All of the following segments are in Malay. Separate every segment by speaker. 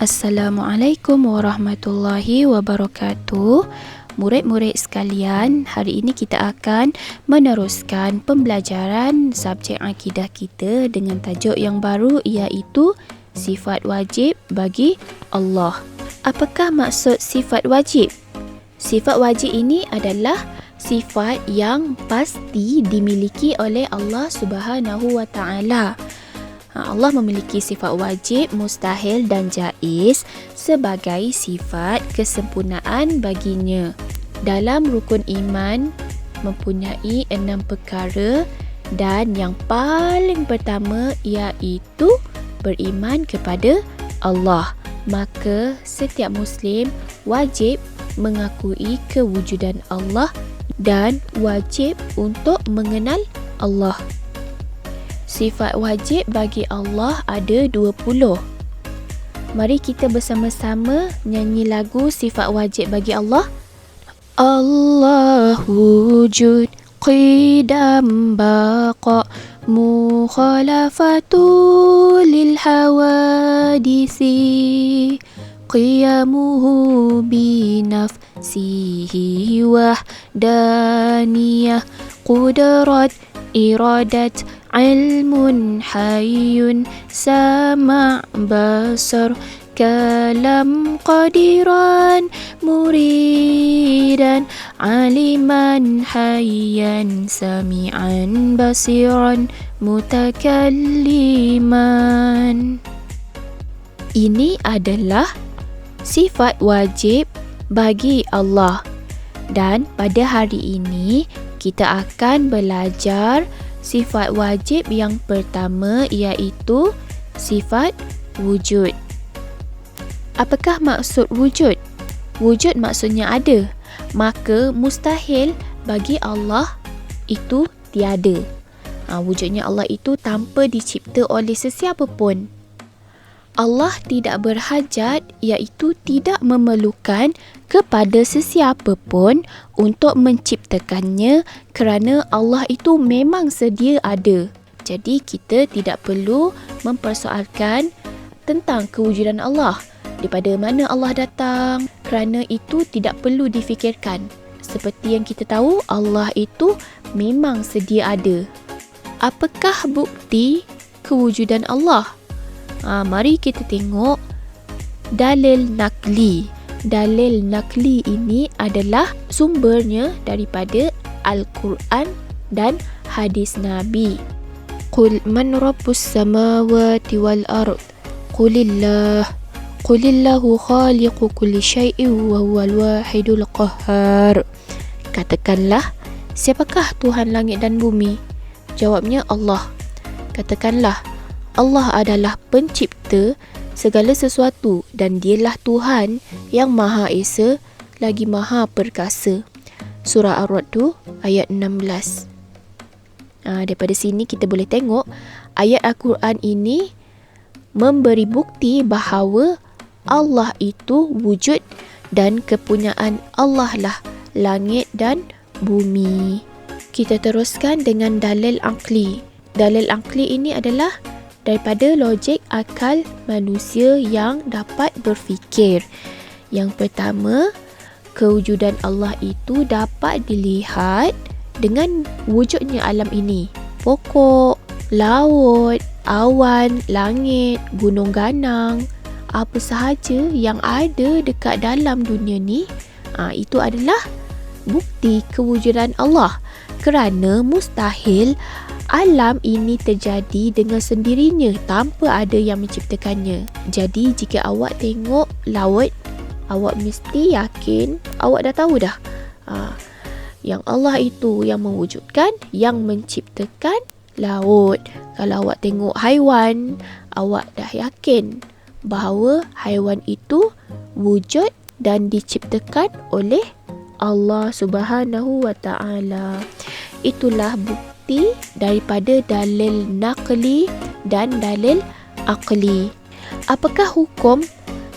Speaker 1: Assalamualaikum warahmatullahi wabarakatuh. Murid-murid sekalian, hari ini kita akan meneruskan pembelajaran subjek akidah kita dengan tajuk yang baru, iaitu sifat wajib bagi Allah. Apakah maksud sifat wajib? Sifat wajib ini adalah sifat yang pasti dimiliki oleh Allah Subhanahu wa Ta'ala. Allah memiliki sifat wajib, mustahil dan jaiz sebagai sifat kesempurnaan baginya. Dalam rukun iman mempunyai 6 perkara dan yang paling pertama iaitu beriman kepada Allah. Maka setiap Muslim wajib mengakui kewujudan Allah dan wajib untuk mengenal Allah. Sifat wajib bagi Allah ada 20. Mari kita bersama-sama nyanyi lagu sifat wajib bagi Allah. Allah wujud qidam baqa mukhalafatu lil hawadisi qiyamuhu binafsihi wahdaniyah qudrat iradat ilmun hayyun sama' basar kalam qadiran muridan aliman hayyan sami'an basiran mutakalliman. Ini adalah sifat wajib bagi Allah, dan pada hari ini kita akan belajar sifat wajib yang pertama, iaitu sifat wujud. Apakah maksud wujud? Wujud maksudnya ada. Maka mustahil bagi Allah itu tiada. Wujudnya Allah itu tanpa dicipta oleh sesiapa pun. Allah tidak berhajat, iaitu tidak memerlukan kepada sesiapa pun untuk menciptakannya, kerana Allah itu memang sedia ada. Jadi kita tidak perlu mempersoalkan tentang kewujudan Allah. Daripada mana Allah datang, kerana itu tidak perlu difikirkan. Seperti yang kita tahu, Allah itu memang sedia ada. Apakah bukti kewujudan Allah? Mari kita tengok dalil nakli. Dalil nakli ini adalah sumbernya daripada Al-Quran dan hadis Nabi. Qul man rabbus samawati wal ard? Qulillah. Qulillahu khaliqu kulli syai'in wa huwal wahidul qahhar. Katakanlah, siapakah Tuhan langit dan bumi? Jawabnya Allah. Katakanlah, Allah adalah pencipta segala sesuatu dan dialah Tuhan yang Maha Esa lagi Maha Perkasa. Surah Ar-Ra'd ayat 16. Daripada sini kita boleh tengok ayat Al-Quran ini memberi bukti bahawa Allah itu wujud dan kepunyaan Allah lah langit dan bumi. Kita teruskan dengan dalil akli. Dalil akli ini adalah daripada logik akal manusia yang dapat berfikir. Yang pertama, kewujudan Allah itu dapat dilihat dengan wujudnya alam ini. Pokok, laut, awan, langit, gunung ganang, apa sahaja yang ada dekat dalam dunia ni, itu adalah bukti kewujudan Allah. Kerana mustahil alam ini terjadi dengan sendirinya tanpa ada yang menciptakannya. Jadi jika awak tengok laut, awak mesti yakin, awak dah tahu dah yang Allah itu yang mewujudkan, yang menciptakan laut. Kalau awak tengok haiwan, awak dah yakin bahawa haiwan itu wujud dan diciptakan oleh Allah Subhanahu wa Ta'ala. Itulah bukti daripada dalil naqli dan dalil akli. Apakah hukum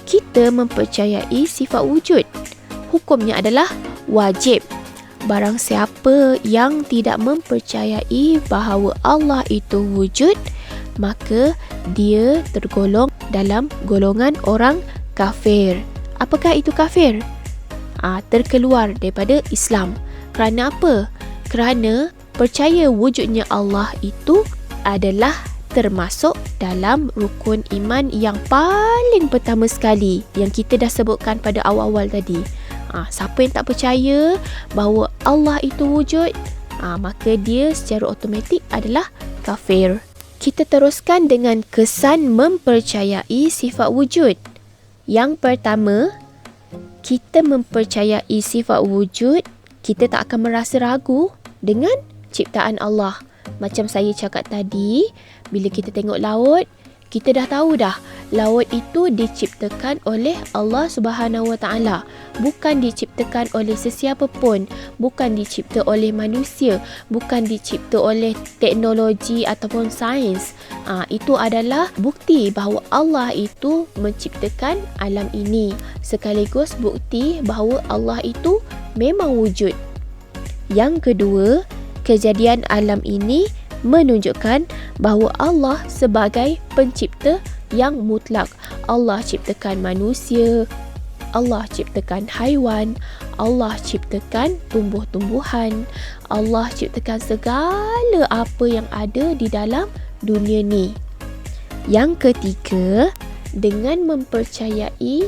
Speaker 1: kita mempercayai sifat wujud? Hukumnya adalah wajib. Barang siapa yang tidak mempercayai bahawa Allah itu wujud, maka dia tergolong dalam golongan orang kafir. Apakah itu kafir? Terkeluar daripada Islam. Kerana apa? Kerana percaya wujudnya Allah itu adalah termasuk dalam rukun iman yang paling pertama sekali yang kita dah sebutkan pada awal-awal tadi. Siapa yang tak percaya bahawa Allah itu wujud, maka dia secara automatik adalah kafir. Kita teruskan dengan kesan mempercayai sifat wujud. Yang pertama, kita mempercayai sifat wujud, kita tak akan merasa ragu dengan ciptaan Allah. Macam saya cakap tadi, bila kita tengok laut, kita dah tahu dah laut itu diciptakan oleh Allah Subhanahu Wa Taala, bukan diciptakan oleh sesiapa pun, bukan dicipta oleh manusia, bukan dicipta oleh teknologi ataupun sains. Itu adalah bukti bahawa Allah itu menciptakan alam ini, sekaligus bukti bahawa Allah itu memang wujud. Yang kedua, kejadian alam ini menunjukkan bahawa Allah sebagai pencipta yang mutlak. Allah ciptakan manusia, Allah ciptakan haiwan, Allah ciptakan tumbuh-tumbuhan, Allah ciptakan segala apa yang ada di dalam dunia ni. Yang ketiga, dengan mempercayai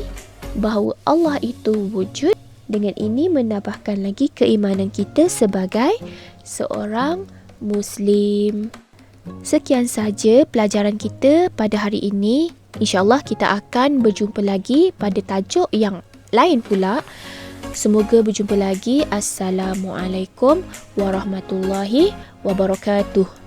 Speaker 1: bahawa Allah itu wujud, dengan ini menambahkan lagi keimanan kita sebagai seorang Muslim. Sekian saja pelajaran kita pada hari ini. InsyaAllah kita akan berjumpa lagi pada tajuk yang lain pula. Semoga berjumpa lagi. Assalamualaikum warahmatullahi wabarakatuh.